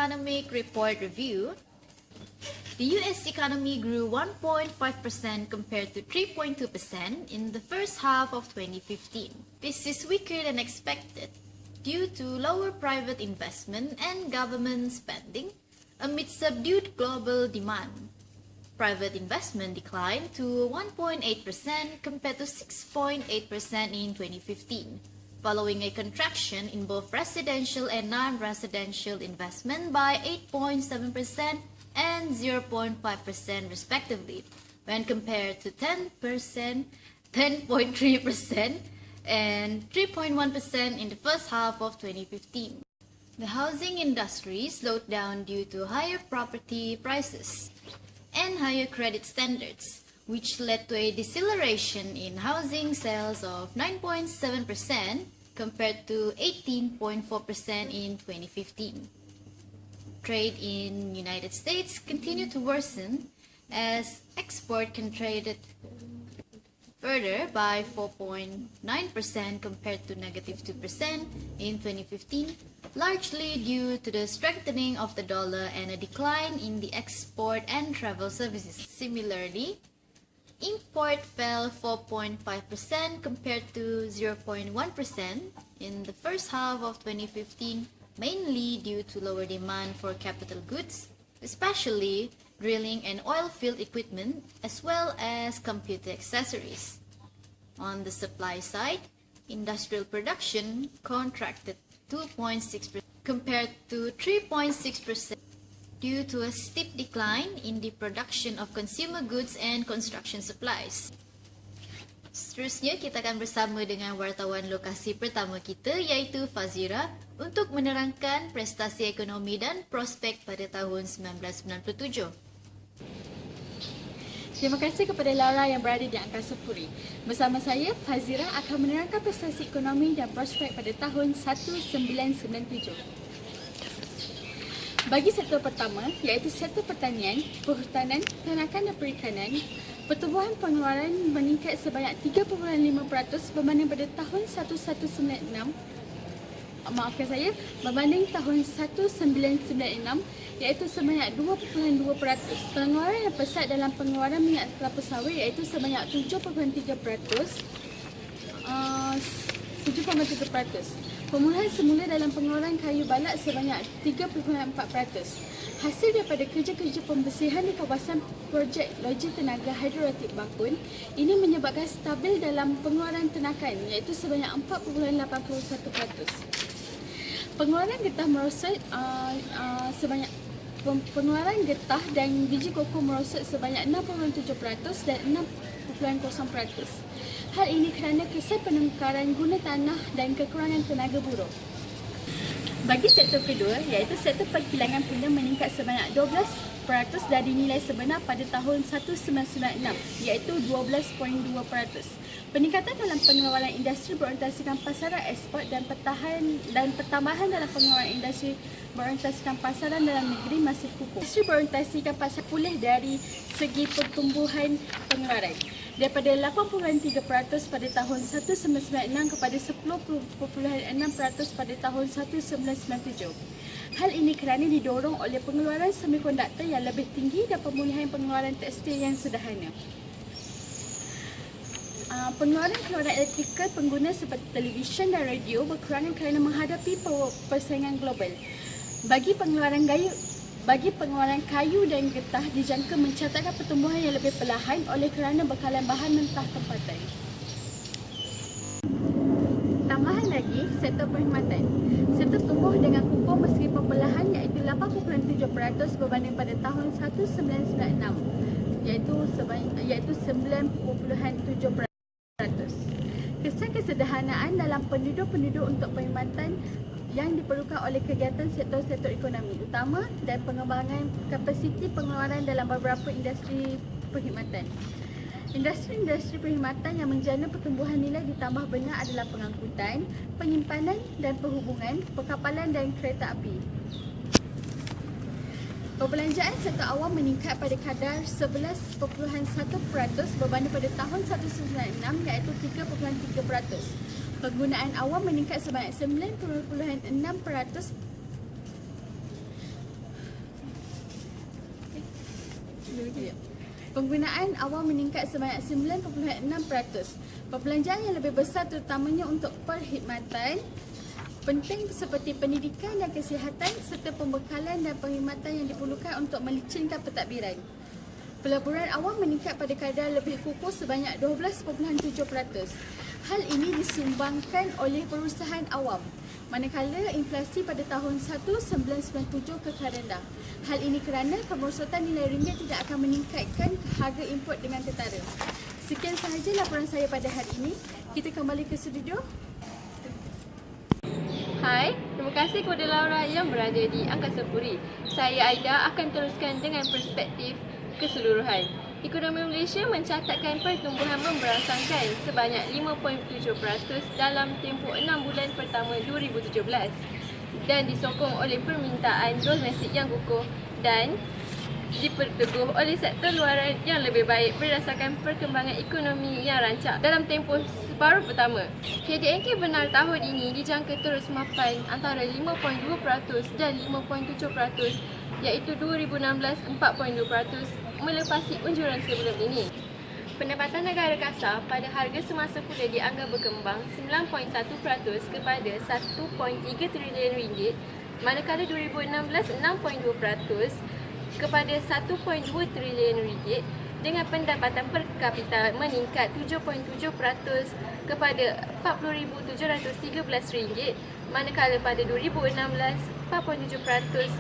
Economic Report Review, the US economy grew 1.5% compared to 3.2% in the first half of 2015. This is weaker than expected due to lower private investment and government spending amid subdued global demand. Private investment declined to 1.8% compared to 6.8% in 2015, following a contraction in both residential and non-residential investment by 8.7% and 0.5% respectively, when compared to 10%, 10.3%, and 3.1% in the first half of 2015. The housing industry slowed down due to higher property prices and higher credit standards, which led to a deceleration in housing sales of 9.7% compared to 18.4% in 2015. Trade in United States continued to worsen as export contracted further by 4.9% compared to negative 2% in 2015, largely due to the strengthening of the dollar and a decline in the export and travel services. Similarly, import fell 4.5% compared to 0.1% in the first half of 2015, mainly due to lower demand for capital goods, especially drilling and oil field equipment, as well as computer accessories. On the supply side, industrial production contracted 2.6% compared to 3.6% due to a steep decline in the production of consumer goods and construction supplies. Seterusnya, kita akan bersama dengan wartawan lokasi pertama kita, iaitu Fazirah, untuk menerangkan prestasi ekonomi dan prospek pada tahun 1997. Terima kasih kepada Laura yang berada di angkasa puri. Bersama saya, Fazirah akan menerangkan prestasi ekonomi dan prospek pada tahun 1997. Bagi sektor pertama, iaitu sektor pertanian, perhutanan, ternakan dan perikanan, pertumbuhan pengeluaran meningkat sebanyak 3.5% berbanding pada tahun 1996. Maafkan saya, berbanding tahun 1996, iaitu sebanyak 2.2%. Pengeluaran yang pesat dalam pengeluaran minyak kelapa sawit iaitu sebanyak 7.3%. Pemulihan semula dalam pengeluaran kayu balat sebanyak 3.4%. Hasil daripada kerja-kerja pembersihan di kawasan projek loji tenaga hidroelektrik Bakun ini menyebabkan stabil dalam pengeluaran ternakan iaitu sebanyak 4.81%. Pengeluaran getah merosot pengeluaran getah dan biji koko merosot sebanyak 6.7% dan 6.0%. Hal ini kerana kesan penukaran guna tanah dan kekurangan tenaga buruh. Bagi sektor kedua, iaitu sektor perkilangan pula meningkat sebanyak 12% dari nilai sebenar pada tahun 1996, iaitu 12.2%. Peningkatan dalam pengeluaran industri berorientasikan pasaran ekspor dan pertambahan dalam pengeluaran industri berorientasikan pasaran dalam negeri masih kukuh. Industri berorientasikan pasaran pulih dari segi pertumbuhan pengeluaran, daripada 8.3% pada tahun 1996 kepada 10.6% pada tahun 1997. Hal ini kerana didorong oleh pengeluaran semikonduktor yang lebih tinggi dan pemulihan pengeluaran tekstil yang sederhana. Pengeluaran elektrikal pengguna seperti televisyen dan radio berkurangan kerana menghadapi persaingan global. Bagi pengeluaran kayu dan getah dijangka mencatatkan pertumbuhan yang lebih perlahan oleh kerana bekalan bahan mentah tempatan. Tambahan lagi, sektor perkhidmatan. Sektor tumbuh dengan kukuh meskipun perlahan iaitu 8.7% berbanding pada tahun 1996 iaitu 9.7%. Kesan kesederhanaan dalam penduduk-penduduk untuk perkhidmatan yang diperlukan oleh kegiatan sektor-sektor ekonomi utama dan pengembangan kapasiti pengeluaran dalam beberapa industri perkhidmatan. Industri-industri perkhidmatan yang menjana pertumbuhan nilai ditambah benar adalah pengangkutan, penyimpanan dan perhubungan, perkapalan dan kereta api. Perbelanjaan sektor awam meningkat pada kadar 11.1% berbanding pada tahun 1996 iaitu 3.3%. Penggunaan awam meningkat sebanyak 9.6%. Penggunaan awam meningkat sebanyak 9.6%. Perbelanjaan yang lebih besar terutamanya untuk perkhidmatan penting seperti pendidikan dan kesihatan serta pembekalan dan perkhidmatan yang diperlukan untuk melicinkan pentadbiran. Pelaburan awam meningkat pada kadar lebih kukuh sebanyak 12.7%. Hal ini disumbangkan oleh perusahaan awam, manakala inflasi pada tahun 1997 kekal rendah. Hal ini kerana kemerosotan nilai ringgit tidak akan meningkatkan harga import dengan tentara. Sekian sahaja laporan saya pada hari ini. Kita kembali ke studio. Hai, terima kasih kepada Laura yang berada di Angkasa Puri. Saya AIDAH akan teruskan dengan perspektif keseluruhan. Ekonomi Malaysia mencatatkan pertumbuhan memberangsangkan sebanyak 5.7% dalam tempoh 6 bulan pertama 2017 dan disokong oleh permintaan domestik yang kukuh dan diperteguh oleh sektor luaran yang lebih baik berdasarkan perkembangan ekonomi yang rancak dalam tempoh separuh pertama. KDNK benar tahun ini dijangka terus mapan antara 5.2% dan 5.7%, iaitu 2016 4.2% melepasi unjuran sebelum ini. Pendapatan negara kasar pada harga semasa pula dianggap berkembang 9.1% kepada 1.3 triliun ringgit, manakala 2016 6.2% kepada 1.2 triliun ringgit, dengan pendapatan per kapita meningkat 7.7% kepada RM40,713 manakala pada 2016 4.7%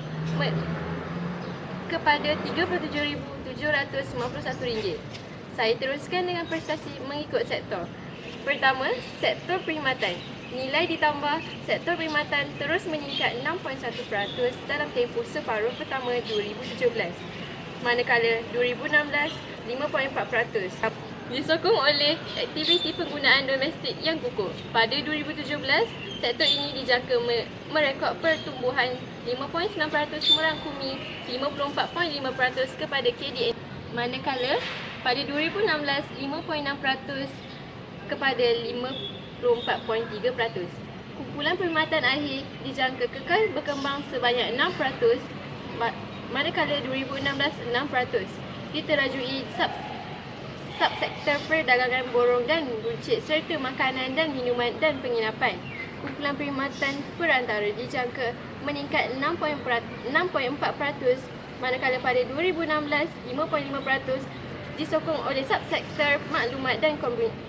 kepada RM37,791. Saya teruskan dengan prestasi mengikut sektor. Pertama, sektor perkhidmatan. Nilai ditambah sektor perkhidmatan terus meningkat 6.1% dalam tempoh separuh pertama 2017. Manakala 2016 5.4%. Disokong oleh aktiviti penggunaan domestik yang kukuh. Pada 2017, sektor ini dijangka merekod pertumbuhan 5.9% merangkumi 54.5% kepada KDN. Manakala pada 2016 5.6% kepada 54.3%. Kumpulan perkhidmatan akhir dijangka kekal berkembang sebanyak 6%, manakala 2016 6%. Diterajui subsektor perdagangan borong dan buncit serta makanan dan minuman dan penginapan. Kumpulan perkhidmatan perantara dijangka meningkat 6.4%, manakala pada 2016 5.5%, disokong oleh subsektor maklumat dan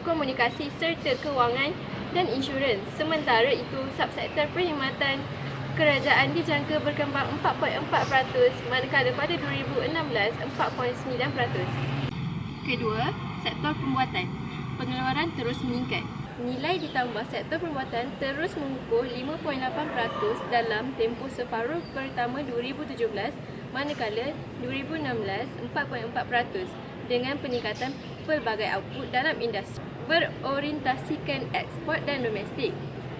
komunikasi serta kewangan dan insurans. Sementara itu, subsektor perkhidmatan kerajaan dijangka berkembang 4.4%, manakala pada 2016 4.9%. Kedua, sektor pembuatan. Pengeluaran terus meningkat. Nilai ditambah sektor pembuatan terus mengukuh 5.8% dalam tempoh separuh pertama 2017, manakala 2016 4.4%, dengan peningkatan pelbagai output dalam industri berorientasikan ekspor dan domestik.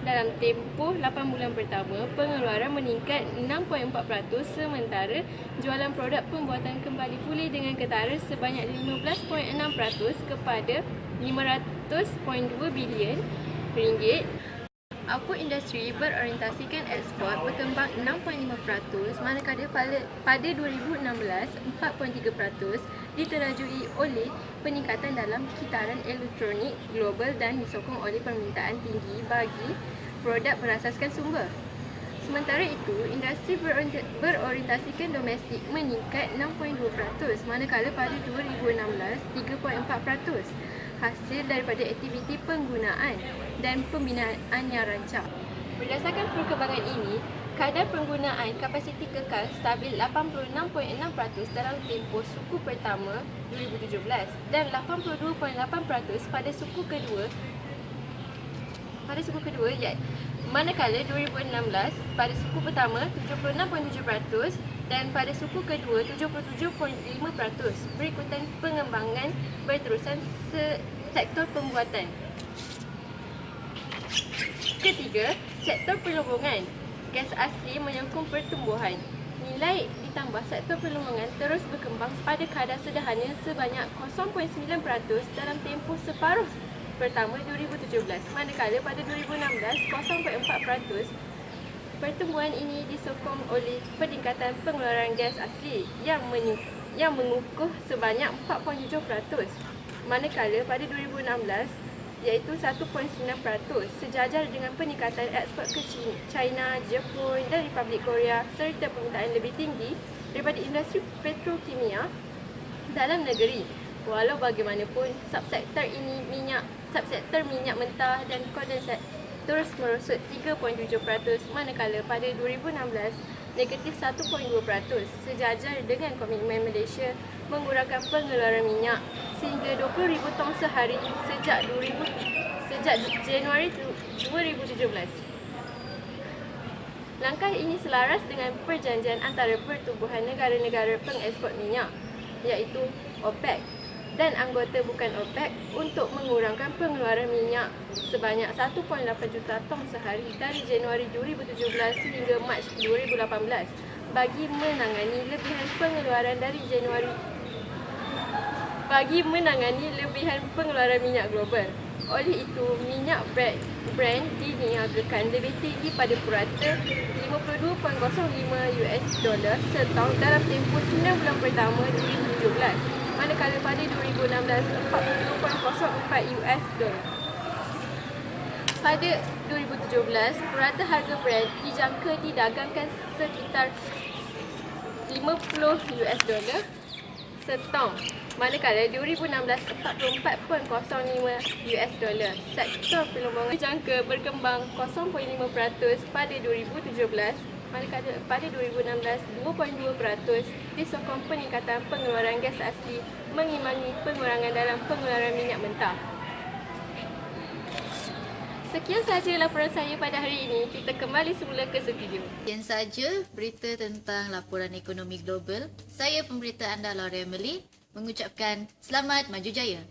Dalam tempoh 8 bulan pertama, pengeluaran meningkat 6.4%, sementara jualan produk pembuatan kembali pulih dengan ketara sebanyak 15.6% kepada RM500.2 bilion. Output industri berorientasikan ekspor berkembang 6.5%, manakala pada 2016 4.3%, diterajui oleh peningkatan dalam kitaran elektronik global dan disokong oleh permintaan tinggi bagi produk berasaskan sumber. Sementara itu, industri berorientasikan domestik meningkat 6.2%, manakala pada 2016 3.4%, hasil daripada aktiviti penggunaan dan pembinaan yang rancak. Berdasarkan perkembangan ini, kadar penggunaan kapasiti kekal stabil 86.6% dalam tempoh suku pertama 2017 dan 82.8% pada suku kedua manakala 2016 pada suku pertama 76.7% dan pada suku kedua 77.5%. Berikutan pengembangan berterusan sektor pembuatan. Ketiga, sektor perlombongan. Gas asli menyokong pertumbuhan. Nilai ditambah sektor perlombongan terus berkembang pada kadar sederhana sebanyak 0.9% dalam tempoh separuh pertama 2017, manakala pada 2016 0.4%. Pertumbuhan ini disokong oleh peningkatan pengeluaran gas asli yang mengukuh sebanyak 4.7%, manakala pada 2016 iaitu 1.9%, sejajar dengan peningkatan ekspor ke China, Jepun dan Republik Korea serta permintaan lebih tinggi daripada industri petrokimia dalam negeri. Walau bagaimanapun, subsektor minyak mentah dan kondensat terus merosot 3.7%, manakala pada 2016 negatif 1.2%, sejajar dengan komitmen Malaysia mengurangkan pengeluaran minyak sehingga 20,000 tong sehari sejak Januari 2017. Langkah ini selaras dengan perjanjian antara Pertubuhan Negara-Negara Pengeksport Minyak iaitu OPEC dan anggota bukan OPEC untuk mengurangkan pengeluaran minyak sebanyak 1.8 juta tong sehari dari Januari 2017 hingga Mac 2018 bagi menangani lebihan pengeluaran minyak global. Oleh itu, minyak Brent diniagakan lebih tinggi pada purata $52.05 setong dalam tempoh 9 bulan pertama 2017. Manakala pada 2016 $42.04. Pada 2017, purata harga Brent dijangka didagangkan sekitar $50 setong. Manakala 2016 $44.05. Sektor perlombangan dijangka berkembang 0.5% pada 2017. Manakala pada 2016 2.2% disokong peningkatan pengeluaran gas asli mengimbangi pengurangan dalam pengeluaran minyak mentah. Sekian sahaja laporan saya pada hari ini. Kita kembali semula ke studio. Sekian sahaja berita tentang laporan ekonomi global. Saya pemberita anda Laura Emily mengucapkan selamat maju jaya.